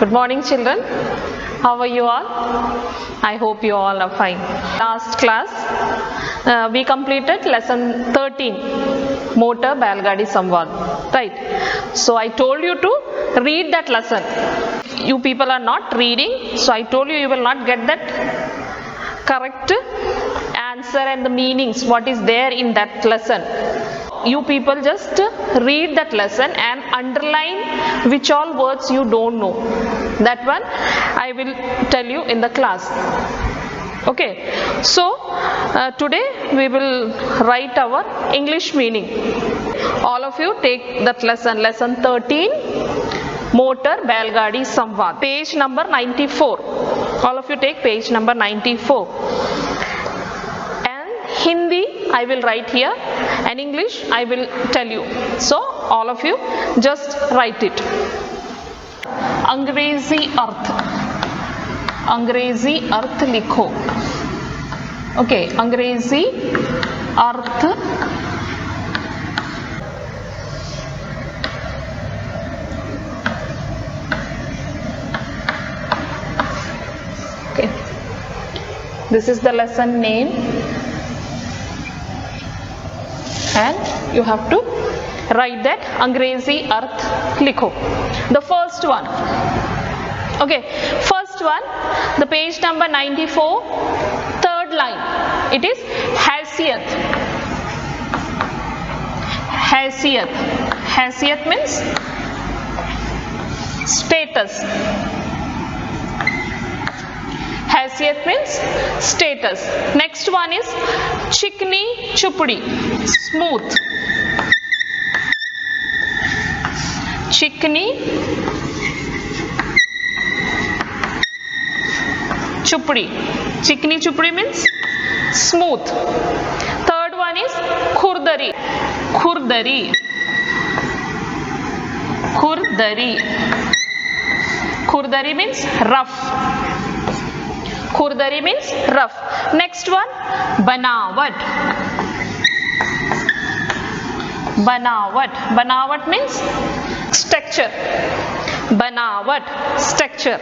Good morning, children. How are you all? I hope you all are fine. Last class, we completed lesson 13, Motor Balgadi Samvad. Right? So I told you to read that lesson. You people are not reading, so I told you you will not get that correct answer and the meanings, what is there in that lesson. You people just read that lesson and underline which all words you don't know. That one I will tell you in the class. Okay, so today we will write our English meaning. All of you take that lesson 13, Motor Balgadi Samvad, page number 94. All of you take page number 94. And Hindi I will write here and English I will tell you. So all of you just write it. अंग्रेजी अर्थ लिखो. Okay, अंग्रेजी अर्थ okay. This is the lesson name and you have to write that अंग्रेजी अर्थ लिखो. The first one. Okay, first one, the page number 94, third line. It is हैसियत. हैसियत. हैसियत means status. हैसियत means status. Next one is चिकनी चुपड़ी. Smooth. चिकनी चुपड़ी. चिकनी चुपड़ी means smooth. Third one is खुरदरी. खुरदरी. खुरदरी. खुरदरी means rough. खुरदरी means rough. Next one, बनावट. बनावट. बनावट means structure. बनावट, structure.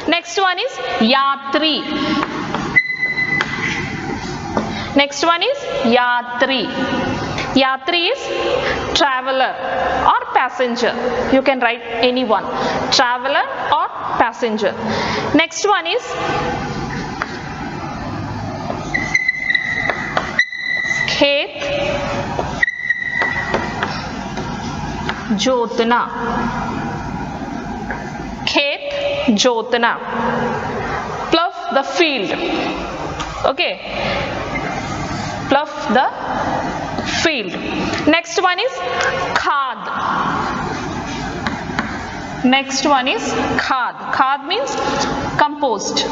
Next one is यात्री. Next one is यात्री. यात्री is traveler or passenger. You can write any one. Traveler or passenger. Next one is खेत जोतना. खेत जोतना. Plough the field. Okay, plough the field. Next one is खाद. Next one is खाद. खाद means compost.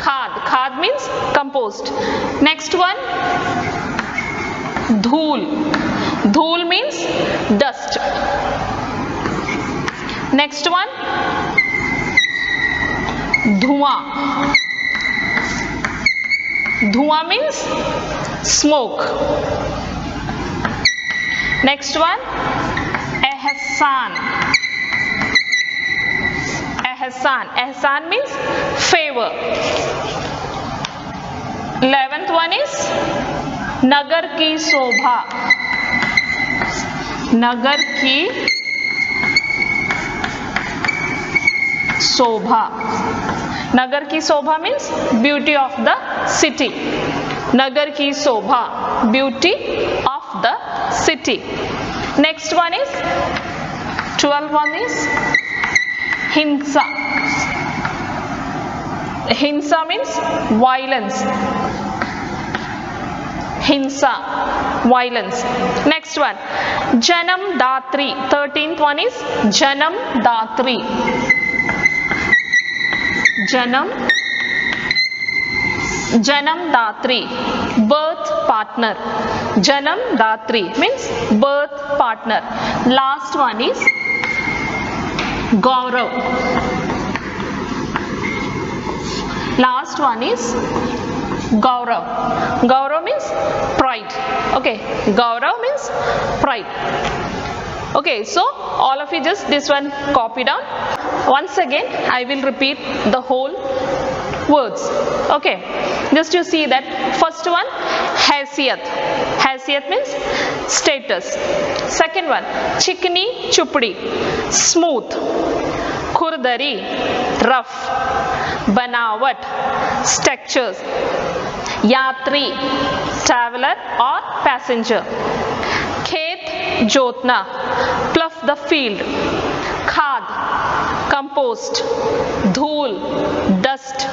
खाद. खाद means compost. Next one, धूल. धूल means dust. Next one, धुआं. धुआं means smoke. Next one, एहसान. एहसान. एहसान means favor. 11th one is नगर की शोभा. नगर की शोभा. नगर की शोभा means beauty of the city. नगर की शोभा, beauty of the city. Next one is 12th one is हिंसा. हिंसा means violence. हिंसा, violence. Next one, जन्मदात्री. 13th one is जन्मदात्री. जन्मदात्री, birth partner. जन्मदात्री means birth partner. Last one is Gaurav. Last one is Gaurav. Gaurav means pride. Okay, Gaurav means pride. Okay, so all of you just this one copy down. once again I will repeat the whole words. Okay, just you see that first one, haysiyat. Haysiyat means status. Second one, chikni chupdi, smooth. Khurdari, rough. Banawat, structures. Yatri, traveler or passenger. Khet jotna, plough the field. Khad, compost. Dhool, dust.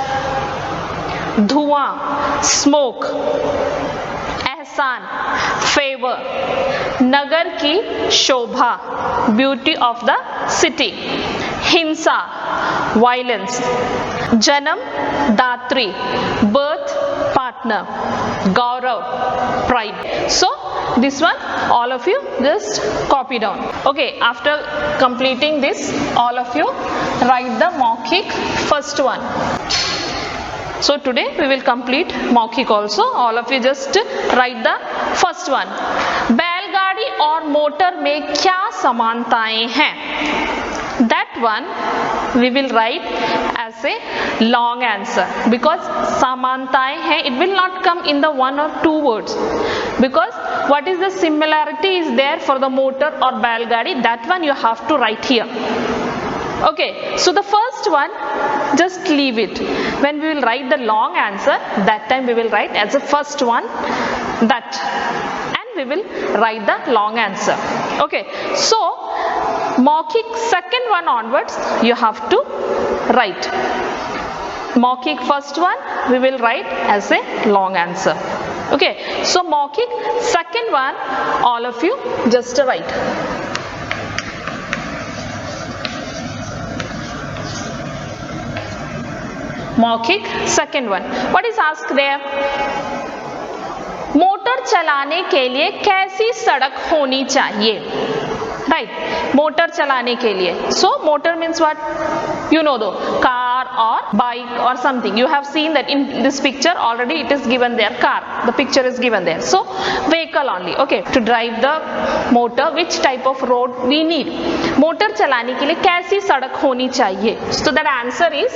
Dhua, smoke. Ehsan, favor. Nagar ki shobha, beauty of the city. Hinsa, violence. Janam, datri, birth partner. Gaurav, pride. So this one all of you just copy down. Okay, after completing this, all of you write the Maukhik first one. So today we will complete Maukhik also. All of you just write the first one. बैलगाड़ी और motor में क्या समानताएं हैं? That one we will write as a long answer, because समानताएं हैं, it will not come in the one or two words, because what is the similarity is there for the motor or बैलगाड़ी, that one you have to write here. Okay, so the first one just leave it. When we will write the long answer, that time we will write as the first one that, and we will write the long answer. Okay, so Maukhik second one onwards you have to write. Maukhik first one we will write as a long answer. Okay, so Maukhik second one all of you just write. Maukhik second one. What is asked there? Motor चलाने के लिए कैसी सड़क होनी चाहिए? Right, motor चलाने के लिए. So motor means what? You know though, car or bike or something. You have seen that in this picture already it is given there, car. The picture is given there. So vehicle only. Okay, to drive the motor, which type of road we need? Motor चलाने के लिए कैसी सड़क होनी चाहिए? So that answer is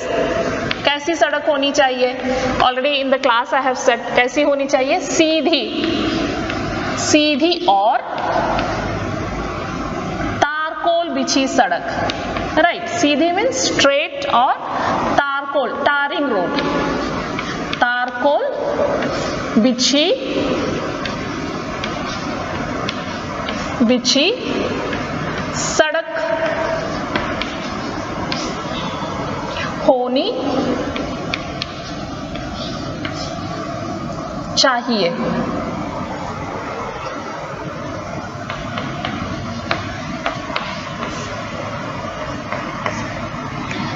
कैसी सड़क होनी चाहिए? Already in the class I have said कैसी होनी चाहिए? सीधी, सीधी और तारकोल बिछी सड़क. Right, सीधी means straight और तारकोल, tarring road. तारकोल बिछी सड़क होनी चाहिए.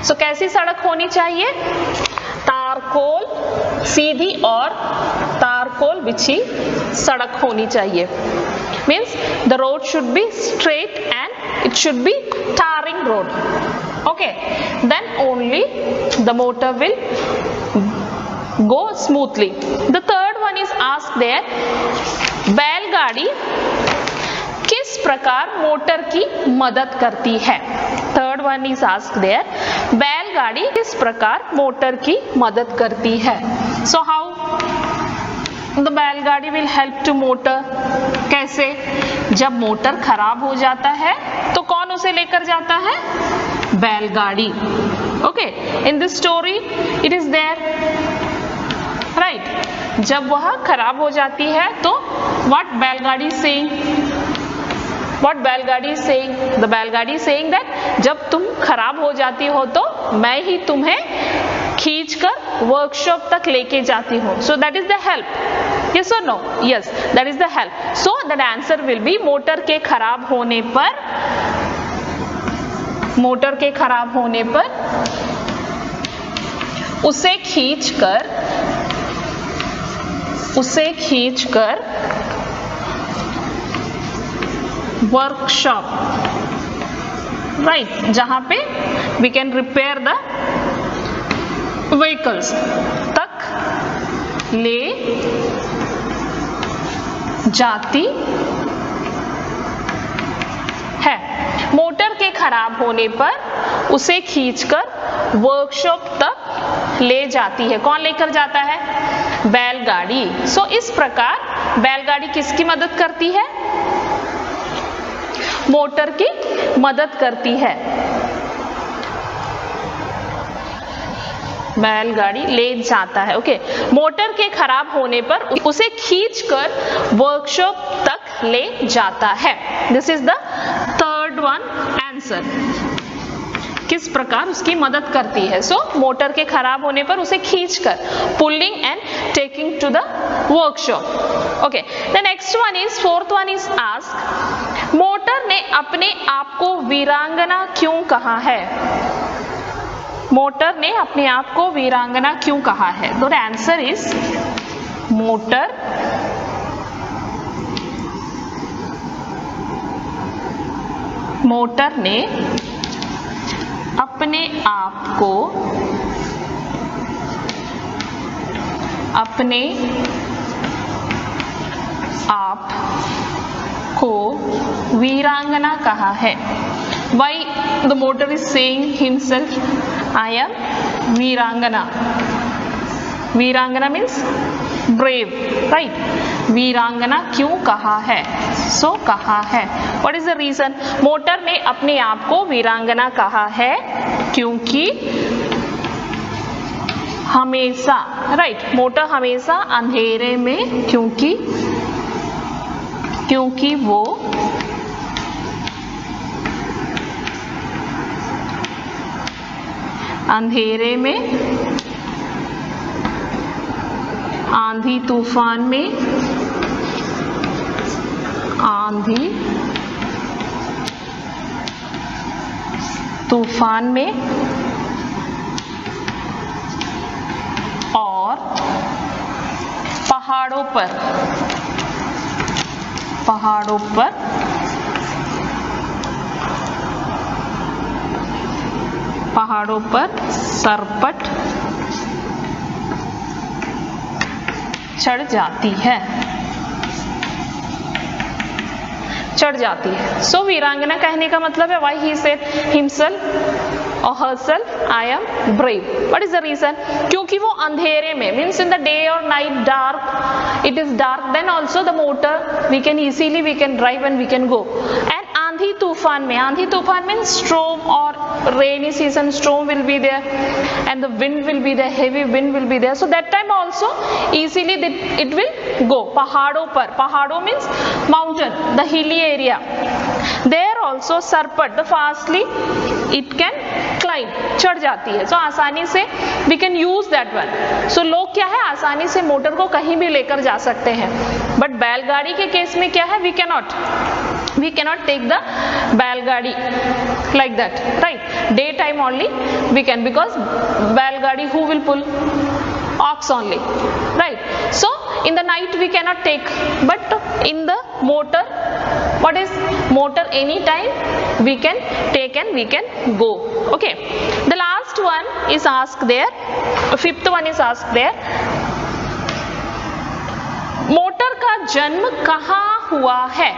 So कैसी सड़क होनी चाहिए? तारकोल, सीधी और तारकोल बिछी सड़क होनी चाहिए. Means the road should be straight and it should be tarring road. Okay, then only the motor will go smoothly. The third one is asked there, बैलगाड़ी किस प्रकार मोटर की मदद करती है? Third one is asked there, बैलगाड़ी किस प्रकार मोटर की मदद करती है? So how the बैलगाड़ी will help to motor? कैसे? जब मोटर खराब हो जाता है तो कौन उसे लेकर जाता है? बैलगाड़ी. Okay, in this story it is there, right? जब वह खराब हो जाती है तो what बैलगाड़ी is saying? What बैलगाड़ी is saying? The बैलगाड़ी is saying that जब तुम खराब हो जाती हो तो मैं ही तुम्हें खींचकर वर्कशॉप तक लेके जाती हूँ. So that is the help. Yes or no? Yes, that is the help. So that answer will be motor के खराब होने पर, मोटर के खराब होने पर उसे खींचकर वर्कशॉप, राइट, जहां पे we can repair the vehicles तक ले जाती है. मोटर के खराब होने पर उसे खींचकर वर्कशॉप तक ले जाती है। कौन लेकर जाता है? बैलगाड़ी। सो इस प्रकार बैलगाड़ी किसकी मदद करती है? मोटर की मदद करती है। बैलगाड़ी ले जाता है। ओके, मोटर के खराब होने पर उसे खींचकर वर्कशॉप तक ले जाता है। This is the third one answer. किस प्रकार उसकी मदद करती है? सो मोटर के खराब होने पर उसे खींचकर, pulling and taking to the workshop. Okay, the next one is, fourth one is ask, motor ने अपने आप को वीरांगना क्यों कहा है? मोटर ने अपने आप को वीरांगना क्यों कहा है? तो द आंसर इज, मोटर ने अपने आप को वीरांगना कहा है। Why the motor is saying himself, I am वीरांगना? वीरांगना means brave, right? वीरांगना क्यों कहा है? सो कहा है। What is the reason? Motor ने अपने आप को वीरांगना कहा है क्योंकि हमेशा, राइट, मोटर हमेशा अंधेरे में, क्योंकि वो अंधेरे में, आंधी तूफान में और पहाड़ों पर सरपट चढ़ जाती है। सो वीरांगना कहने का मतलब है, व्हाई ही सेड हिमसेल्फ और herself, I am brave. What is the reason? क्योंकि वो अंधेरे में, मीन्स इन द डे और night dark, it is dark, then also the motor we can easily we can drive and we can go. And आंधी तूफान means storm or rainy season, storm will be there and the wind will be there, heavy wind will be there, so that time also easily it will go. पहाड़ों means mountain, the hilly area, there also sarpat, the fastly it can climb, चढ़ जाती है। so आसानी से we can use that one. so लोग क्या है, आसानी से मोटर को कहीं भी लेकर जा सकते हैं, बट बैलगाड़ी के केस में क्या है, we cannot take the बैलगाड़ी like that, right? Daytime only we can, because बैलगाड़ी who will pull? Ox only, right? So in the night we cannot take, but in the motor, what is motor? Anytime we can take and we can go. Okay, the last one is asked there, fifth one is asked there, motor का जन्म कहाँ हुआ है?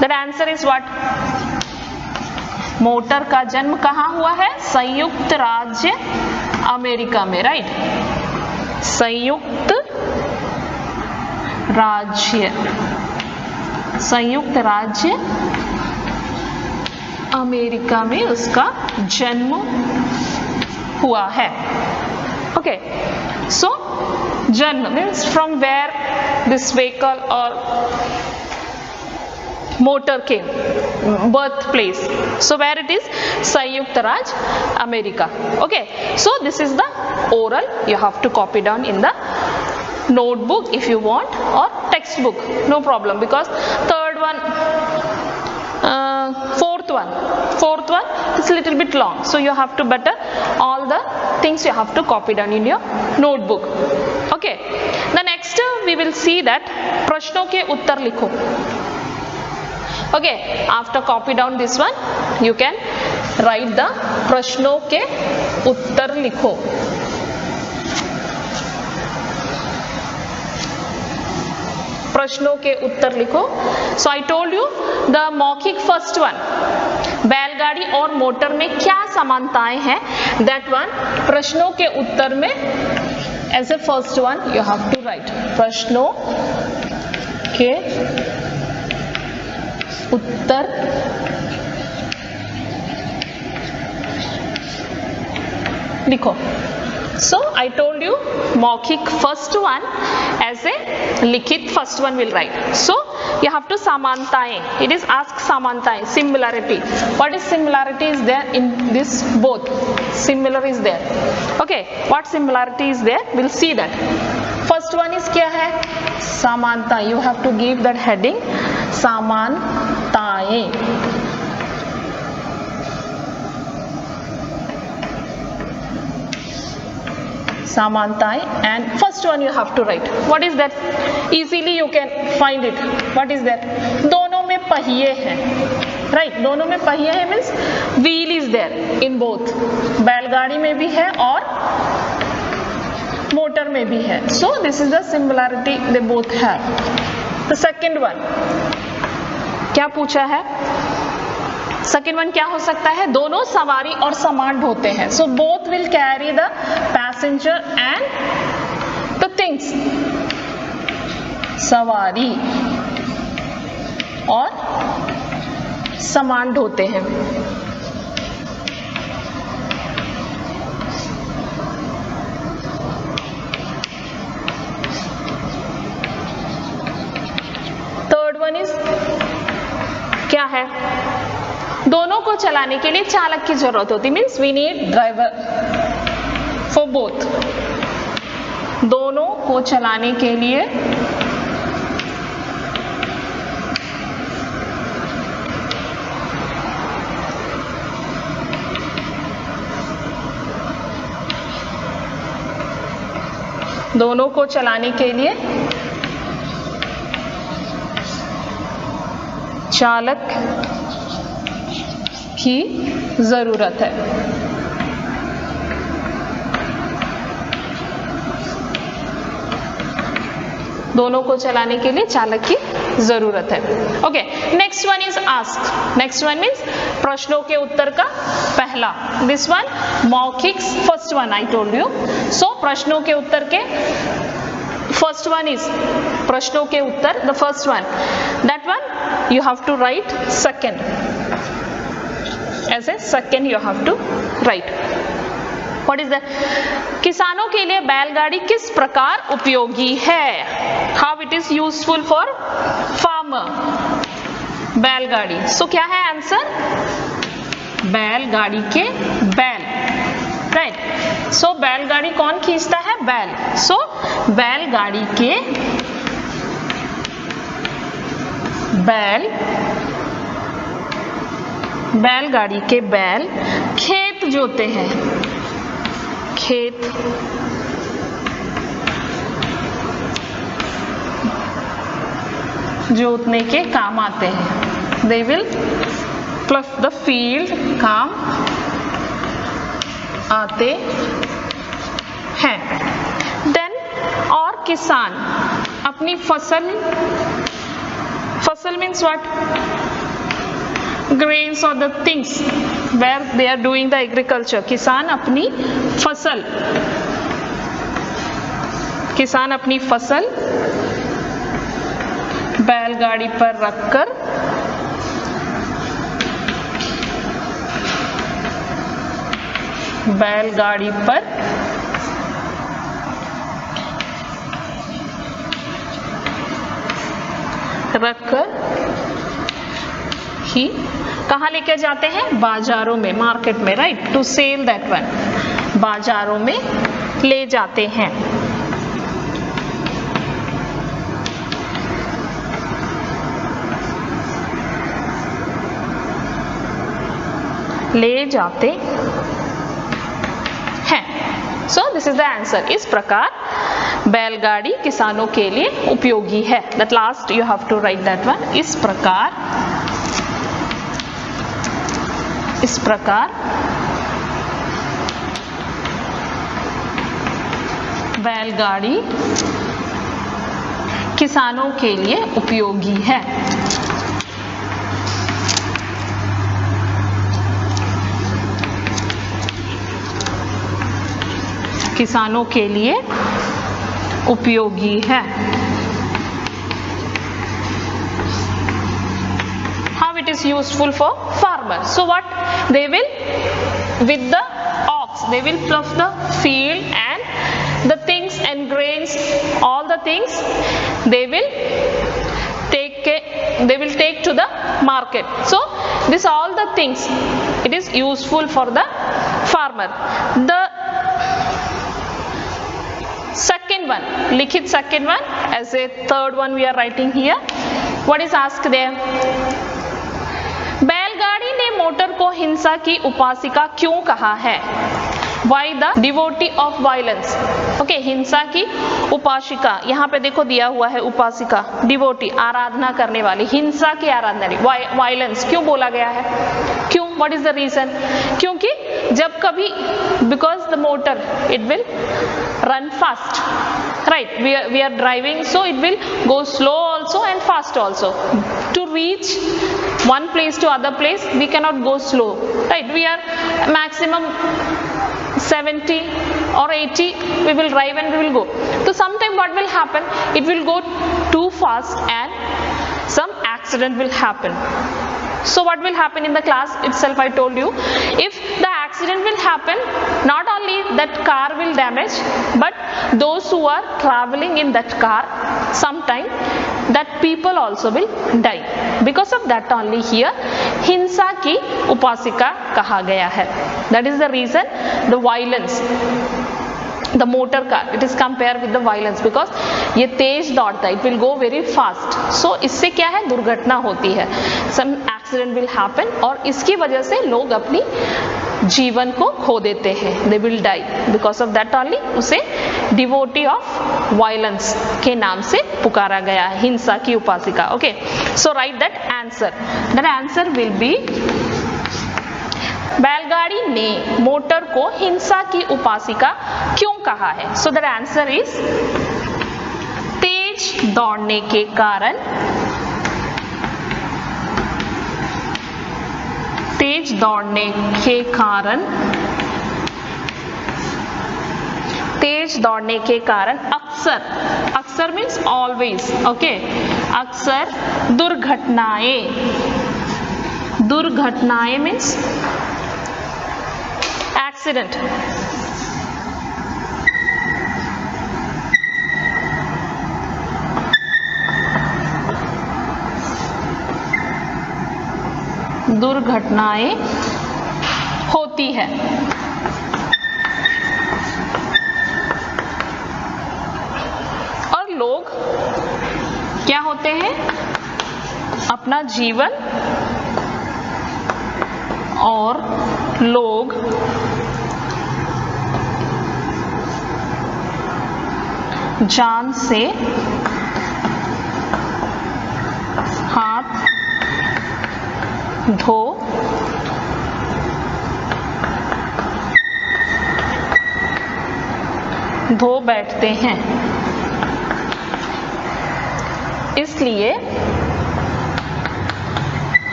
The answer is what? Motor का जन्म कहाँ हुआ है? संयुक्त राज्य अमेरिका में, राइट? संयुक्त राज्य अमेरिका में उसका जन्म हुआ है। ओके, सो जन्म means from where this vehicle और motor came, birthplace. So where it is? Sanyukta Raj, America. Okay, so this is the oral. You have to copy down in the notebook if you want, or textbook, no problem, because third one, fourth one is a little bit long, so you have to better all the things you have to copy down in your notebook. Okay, the next we will see that प्रश्नों के उत्तर लिखो. Okay, after copy down this one, you can write the प्रश्नों के उत्तर लिखो. प्रश्नों के उत्तर लिखो. So I told you the मौखिक first one, बैलगाड़ी और मोटर में क्या समानताएं हैं, दैट वन प्रश्नों के उत्तर में as a first one you have to write. प्रश्नों के उत्तर लिखो। So I told you मौखिक first one as a लिखित first one will write. So you have to समानताएं. It is ask समानताएं, similarity. What is similarity is there in this both? Similar is there. Okay. What similarity is there? We'll see that. First one is क्या है? समानता. You have to give that heading. समानताएं. समानताएं and first one you have to write. What is that? Easily you can find it. What is that? दोनों में पहिए हैं, right? दोनों में पहिए हैं means wheel is there in both. बैलगाड़ी में भी है और मोटर में भी है. So this is the similarity they both have. The second one क्या पूछा है? सेकेंड वन क्या हो सकता है? दोनों सवारी और सामान ढोते हैं. So both will carry the passenger and the things. सवारी और सामान ढोते हैं. थर्ड वन इज क्या है? दोनों को चलाने के लिए चालक की जरूरत होती. Means we need driver for both. दोनों को चलाने के लिए चालक की जरूरत है. दोनों को चलाने के लिए चालक की जरूरत है. Okay. Next one is ask. Next one means प्रश्नों के उत्तर का पहला. दिस वन मौखिक first one I told you. So प्रश्नों के उत्तर के फर्स्ट वन इज प्रश्नों के उत्तर the first one. That one you have to write second. As a second you have to write. What is that? किसानों के लिए बैलगाड़ी किस प्रकार उपयोगी है? How it is useful for farmer? बैलगाड़ी. So क्या है आंसर? बैलगाड़ी के बैल. Right. So बैलगाड़ी कौन खींचता है? बैल. So बैलगाड़ी के बैल. बैलगाड़ी के बैल खेत जोते हैं. खेत जोतने के काम आते हैं. They will plough the field. काम आते हैं. Then और किसान अपनी फसल means what? Grains or the things where they are doing the agriculture. किसान अपनी फसल बैलगाड़ी पर रखकर ही कहाँ लेके जाते हैं? बाजारों में, मार्केट में. Right. To sell that one. बाजारों में ले जाते हैं. ले जाते हैं. So this is the answer. इस प्रकार बैलगाड़ी किसानों के लिए उपयोगी है. That last you have to write that one. इस प्रकार बैलगाड़ी किसानों के लिए उपयोगी है. किसानों के लिए उपयोगी है। How it is useful for farmers? So what they will, with the ox they will plough the field, and the things and grains, all the things they will take to the market. So this all the things, it is useful for the farmer. The second one, Likhit second one, as a third one we are writing here. What is asked there? बैलगाड़ी ने motor को हिंसा की उपासिका क्यों कहा है? Why the devotee of violence? Okay, हिंसा की उपासिका, यहाँ पे देखो दिया हुआ है उपासिका, डिवोटी, आराधना करने वाली, हिंसा की आराधना, वायलेंस क्यों बोला गया है? क्यों? What is the reason? क्योंकि जब कभी, because the motor it will run fast, right? We are driving, so it will go slow also and fast also. To reach one place to other place we cannot go slow, right? We are maximum 70 or 80 we will drive and we will go. So sometime what will happen, it will go too fast and some accident will happen. So what will happen in the class itself I told you, if the accident will happen, not only that car will damage, but those who are traveling in that car, sometime that people also will die. Because of that only here हिंसा की उपासिका कहा गया है. That is the reason the violence, the motor car, it is compared with the violence, because ये तेज दौड़ता है, it will go very fast. So इससे क्या है, दुर्घटना होती है, some accident will happen, और इसकी वजह से लोग अपनी जीवन को खो देते हैं, they will die. Because of that only उसे devotee of violence के नाम से पुकारा गया है, हिंसा की उपासिका. Okay, so write that answer. That answer will be, बैलगाड़ी ने मोटर को हिंसा की उपासिका क्यों कहा है? सो द आंसर इज, तेज दौड़ने के कारण, तेज दौड़ने के कारण, तेज दौड़ने के कारण अक्सर, अक्सर मीन्स ऑलवेज, ओके, अक्सर दुर्घटनाएं, दुर्घटनाएं मीन्स एक्सीडेंट, दुर्घटनाएं होती है. और लोग क्या होते हैं, अपना जीवन और लोग जान से हाथ धो बैठते हैं.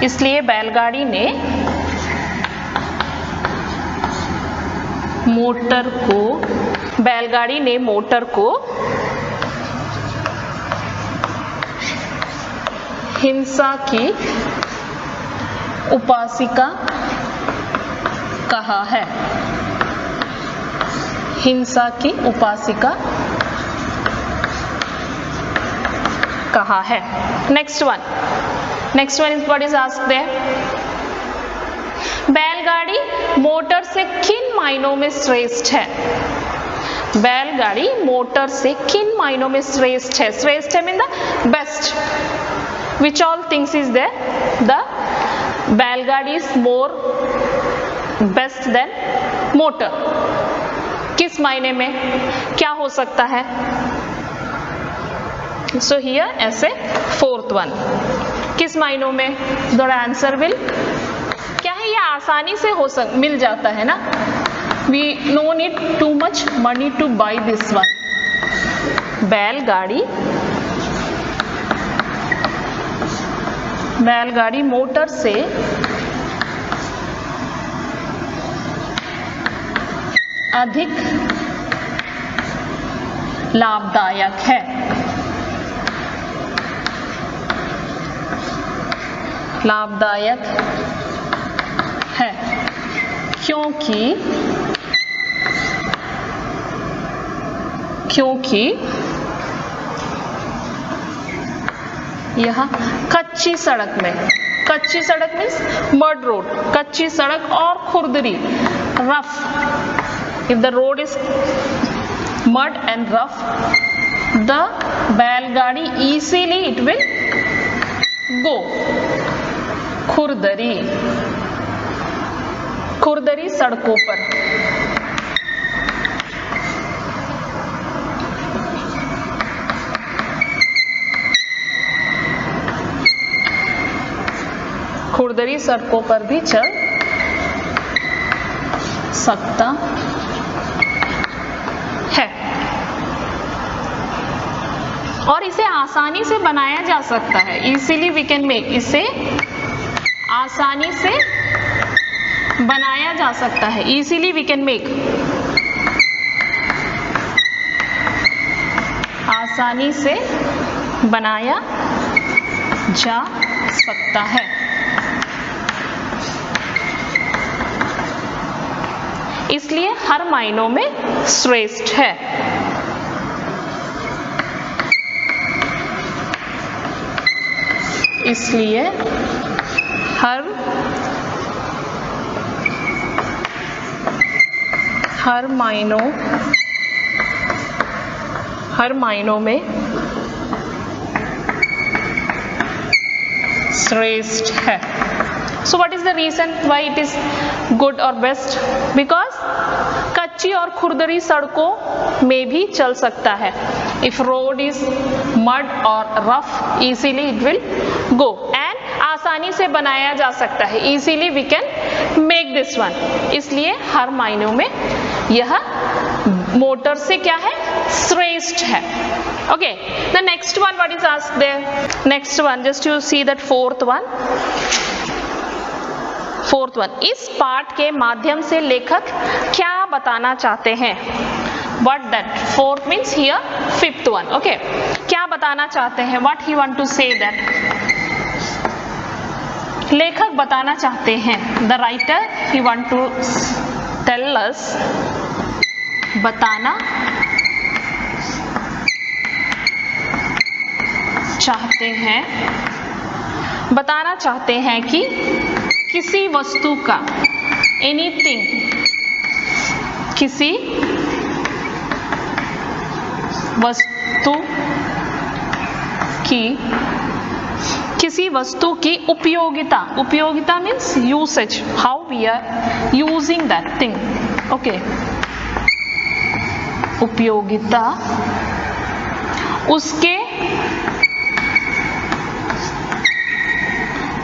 इसलिए बैलगाड़ी ने मोटर को हिंसा की उपासिका कहा है. हिंसा की उपासिका कहा है. Next one is what is asked there. बैलगाड़ी मोटर से किन मायनों में श्रेष्ठ है? बैलगाड़ी मोटर से किन मायनों में श्रेष्ठ है? श्रेष्ठ है mean the best. Which all things is there? The बैलगाड़ी is more best than motor. किस मायने में, क्या हो सकता है? So here ऐसे fourth one, किस मायनों में? The answer will, क्या है, ये आसानी से मिल जाता है ना. We no need too much money to buy this one. बैलगाड़ी मोटर से अधिक लाभदायक है। लाभदायक है क्योंकि यह कच्ची सड़क में, कच्ची सड़क मीन्स मड रोड, कच्ची सड़क और खुरदरी rough, if the road is mud and rough, the बैलगाड़ी easily it will go। खुरदरी, खुरदरी सड़कों पर, खुरदरी सड़कों पर भी चल सकता है और इसे आसानी से बनाया जा सकता है। इजीली वी कैन मेक, इसे आसानी से बनाया जा सकता है। इजीली वी कैन मेक, आसानी से बनाया जा सकता है। इसलिए हर मायनों में श्रेष्ठ है। इसलिए हर मायनों में श्रेष्ठ है। So what is the reason why it is good or best? Because कच्ची और खुरदरी सड़कों में भी चल सकता है। If road is mud or rough, easily it will go and आसानी से बनाया जा सकता है। Easily we can make this one। इसलिए हर मायनों में यह मोटर से क्या है? श्रेष्ठ है। Okay, the next one what is asked there? Next one, just you see that fourth one, इस पाठ के माध्यम से लेखक क्या बताना चाहते हैं? What that? Fourth means here fifth one. Okay, क्या बताना चाहते हैं? What he want to say that? लेखक बताना चाहते हैं, the writer he want to tell us, बताना चाहते हैं कि किसी वस्तु का, एनीथिंग, किसी वस्तु की उपयोगिता means usage, how we are using that thing. Okay, उपयोगिता,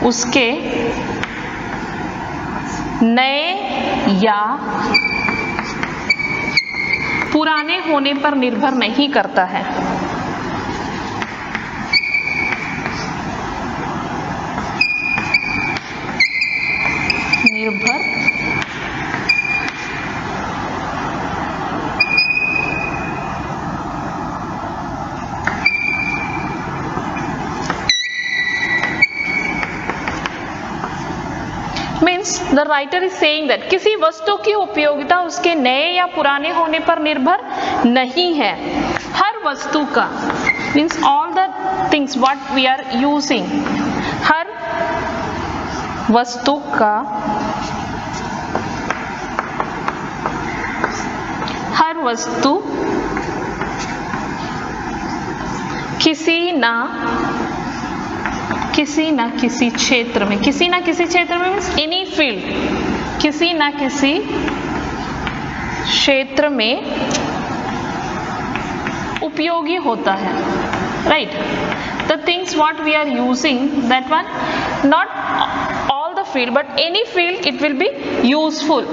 उसके नए या पुराने होने पर निर्भर नहीं करता है। Means the writer is saying that किसी वस्तु की उपयोगिता उसके नए या पुराने होने पर निर्भर नहीं है। हर वस्तु का means all the things what we are using, हर वस्तु किसी ना किसी क्षेत्र में मीन्स एनी फील्ड, किसी ना किसी क्षेत्र में उपयोगी होता है। Right, the things what we are using, that one, not all the field but any field it will be useful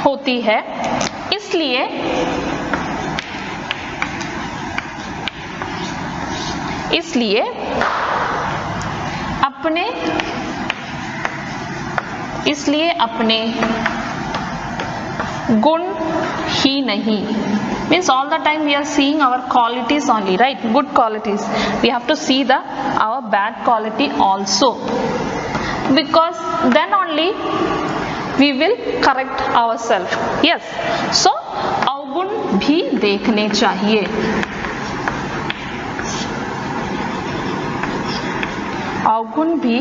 होती है। इसलिए अपने इसलिए अपने गुण ही नहीं, means all the time we are seeing our qualities only, right? Good qualities. We have to see our bad quality also, because then only we will correct ourselves. Yes, so अवगुण भी देखने चाहिए. अवगुण भी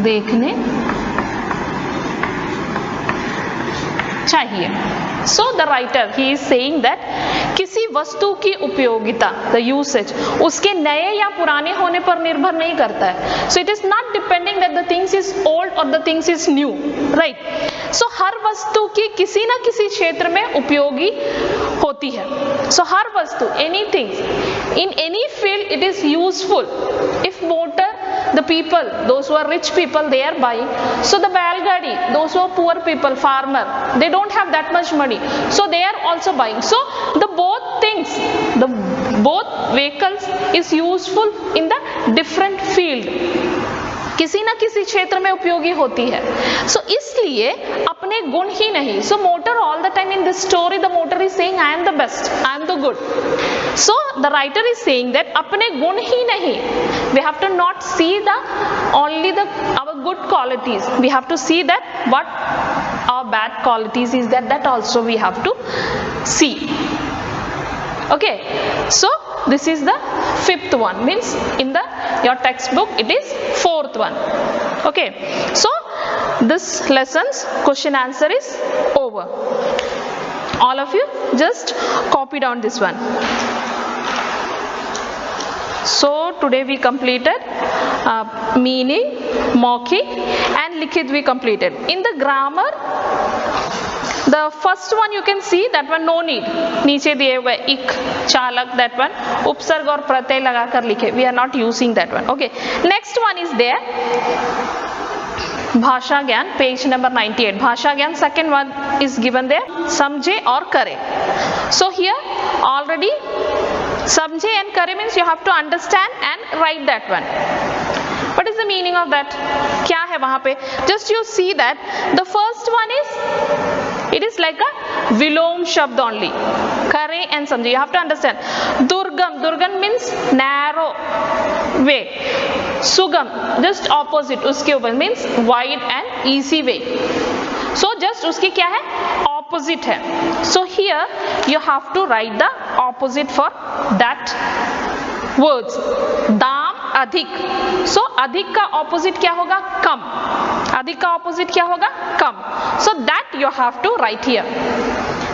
देखने चाहिए. So the writer, he is saying that किसी वस्तु की उपयोगिता, the usage, उसके नए या पुराने होने पर निर्भर नहीं करता है. So it is not depending that the things is old or the things is new, right? So हर वस्तु की किसी न किसी क्षेत्र में उपयोगी होती है. So हर वस्तु, anything, in any field it is useful. If motor, the people, those who are rich people, they are buying. So the बैलगाड़ी, those who are poor people, farmer, they don't have that much money, so they are also buying. So the both things, the both vehicles is useful in the different field. किसी न किसी क्षेत्र में उपयोगी होती है. सो इसलिए अपने गुण ही नहीं. So motor all the time in this story the motor is saying I am the best, I am the good. So the writer is saying that अपने गुण ही नहीं, we have to not see the only the our good qualities, we have to see that what our bad qualities is, that also we have to see. Okay, so this is the fifth one, means in your textbook it is fourth one. Okay, so this lesson's question answer is over. All of you just copy down this one. So today we completed meaning, maukhik and likhit we completed. In the grammar, the first one you can see, that one no need, नीचे दिए हुए इक, चालक, that one उपसर्ग और प्रत्यय लगाकर लिखे, we are not using that one. Okay, next one is there, भाषा ज्ञान, page number 98. भाषा ज्ञान second one is given there, समझे और करे. So here already समझे and करे means you have to understand and write that one. What is the meaning of that? क्या है वहां पे? Just you see that the first one is, it is like a विलोम शब्द only. करे and समझे, you have to understand. दुर्गम, दुर्गम means narrow way. सुगम just opposite उसके ऊपर means wide and easy way. So just उसकी क्या है? Opposite है. So here you have to write the opposite for that words. दाम अधिक. So अधिक का opposite क्या होगा? कम. अधिक का opposite क्या होगा? कम. So that you have to write here.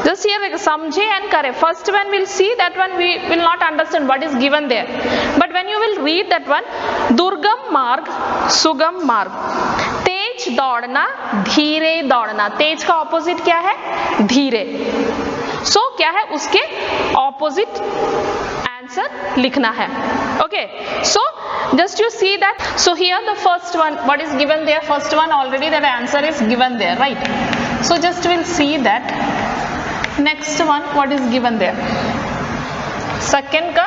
Just here समझे and करे. First one we'll see, that one we will not understand what is given there. But when you will read that one, दुर्गम मार्ग, सुगम मार्ग. तेज दौड़ना, धीरे दौड़ना. तेज का opposite क्या है? धीरे. So क्या है? उसके opposite answer लिखना है. Okay, so just you see that. So here the first one, what is given there? First one already that answer is given there, right? So just we'll see that. Next one, what is given there? Second का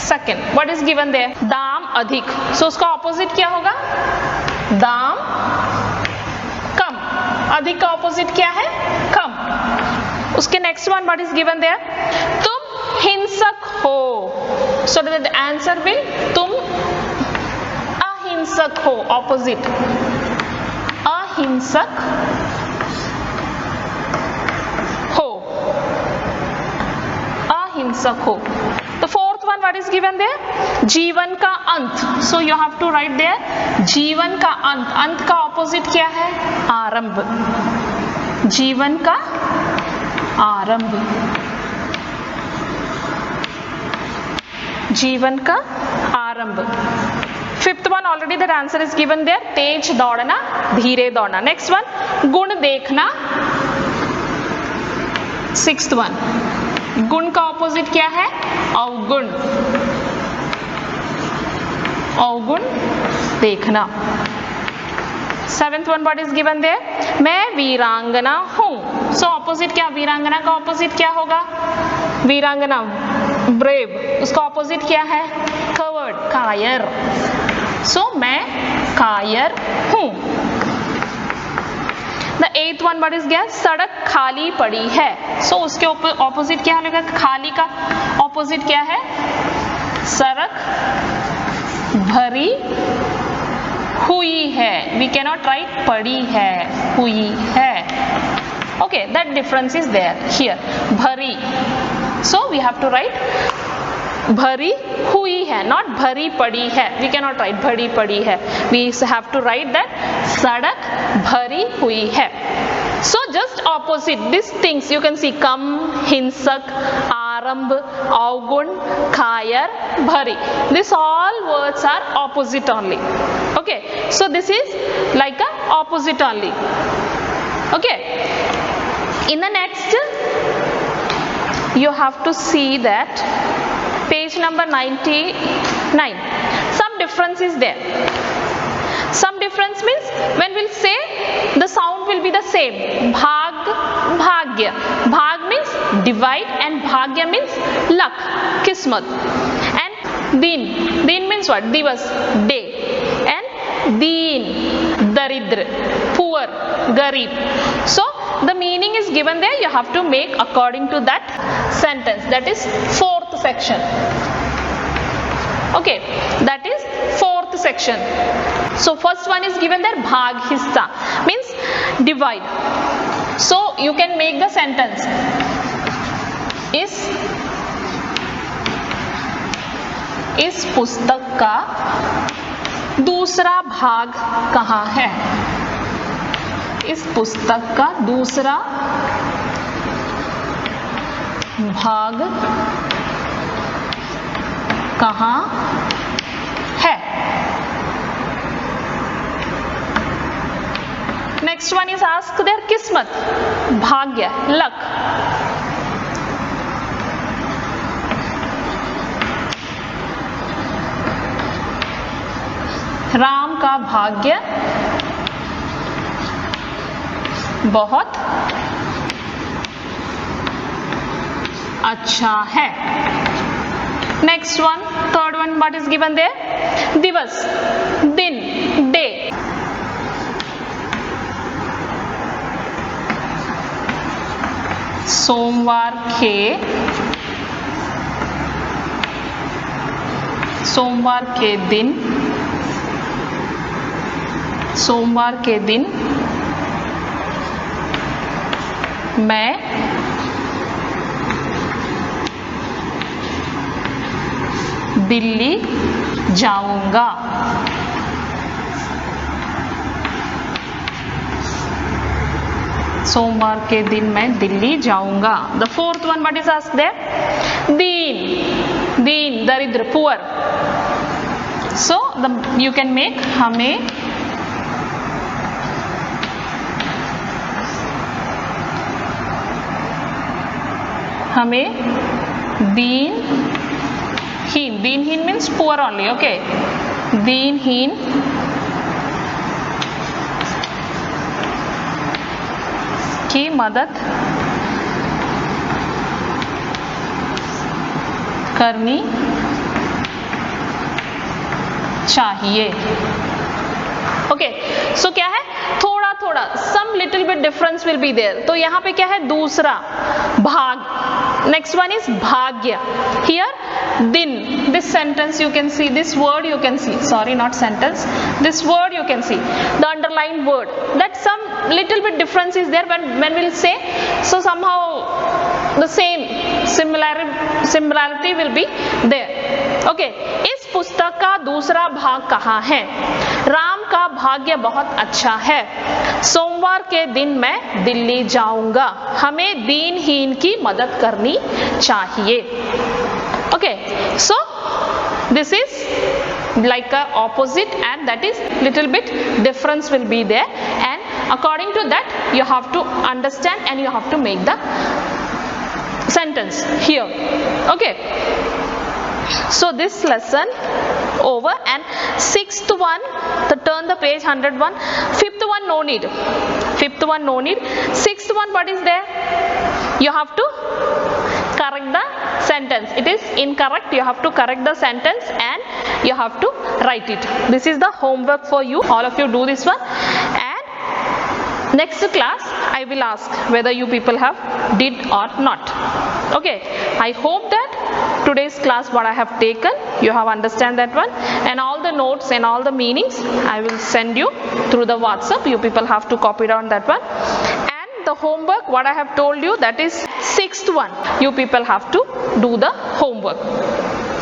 second, what is given there? दाम अधिक. So उसका opposite क्या होगा? दाम कम. अधिक का opposite क्या है? कम. उसके next one, what is given there? तुम हिंसक हो. So that the answer will, तुम अहिंसक हो, opposite. अहिंसक हो. अहिंसक हो. The fourth one, what is given there? जीवन का अंत. So you have to write there, जीवन का अंत. अंत का opposite क्या है? आरंभ. जीवन का आरंभ. जीवन का आरंभ. Fifth one already that answer is given there, तेज दौड़ना, धीरे दौड़ना. Next one, गुण देखना. Sixth one, गुण का opposite क्या है? अवगुण. अवगुण देखना. Seventh one, what is given there? मैं वीरांगना हूँ. So opposite क्या? वीरांगना का opposite क्या होगा? वीरांगना brave. उसका opposite क्या है? Coward, कायर. So मैं कायर हूँ. The eighth one what is गया? सड़क खाली पड़ी है. So उसके opposite क्या लगेगा? खाली का opposite क्या है? सड़क भरी हुई है. We cannot write पड़ी है, हुई है. Okay, that difference is there here. भरी. So we have to write भरी हुई है, not भरी पड़ी है. We cannot write भरी पड़ी है. We have to write that सड़क भरी हुई है. So just opposite these things you can see कम, हिंसक, आरंभ, अवगुण, कायर, भरी. These all words are opposite only. Okay, so this is like a opposite only. Okay, in the next you have to see that page number 99. Some difference is there. Some difference means when we'll say the sound will be the same. Bhag, bhagya. Bhag means divide and bhagya means luck, kismat. And din. Din means what? Divas, day. And deen, daridra, poor, garib. So the meaning is given there. You have to make according to that sentence. That is fourth section. Okay, that is fourth section. So first one is given there, bhag, hissa means divide. So you can make the sentence. इस पुस्तक का दूसरा भाग कहाँ है? इस पुस्तक का दूसरा भाग कहाँ है? Next one is asked there, किस्मत, भाग्य, luck. राम का भाग्य बहुत अच्छा है. Next one, third one, what is given there? दिवस, दिन, day. सोमवार के दिन मैं दिल्ली जाऊंगा. सोमवार के दिन मैं दिल्ली जाऊंगा. The fourth one, what is asked there? दीन, दरिद्र, poor. So you can make हमें दीनहीन means poor only. Okay, दीनहीन की मदद करनी चाहिए. Okay, so क्या है? थोड़ा some little bit difference will be there. तो यहाँ पे क्या है? दूसरा भाग. Next one is भाग्य. Here दिन. This sentence you can see, this word you can see. Sorry, not sentence. This word you can see. The underlined word. That some little bit difference is there when we'll say. So somehow the same similarity will be there. Okay. इस पुस्तक का दूसरा भाग कहाँ है? राम का भाग्य बहुत अच्छा है. सोमवार के दिन मैं दिल्ली जाऊंगा. हमें दीनहीन की मदद करनी चाहिए. Okay, so this is like a opposite, and that is little bit difference will be there, and according to that you have to understand and you have to make the sentence here. Okay, so this lesson over, and sixth one, turn the page 101. Fifth one no need. Sixth one, what is there? You have to correct the sentence. It is incorrect. You have to correct the sentence and you have to write it. This is the homework for you. All of you do this one, and next class I will ask whether you people have did or not. Okay, I hope that today's class what I have taken you have understand that one, and all the notes and all the meanings I will send you through the WhatsApp. You people have to copy down that one, and the homework what I have told you, that is sixth one, you people have to do the homework.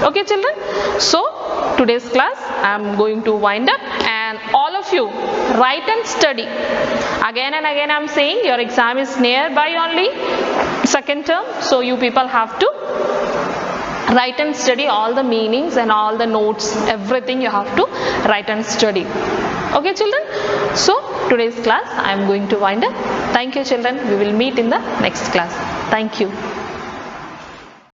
Okay children, so today's class I am going to wind up, and all of you write and study. Again and again I am saying your exam is nearby only, second term, so you people have to write and study all the meanings and all the notes, everything you have to write and study. Okay children, so today's class I am going to wind up. Thank you children, we will meet in the next class. Thank you.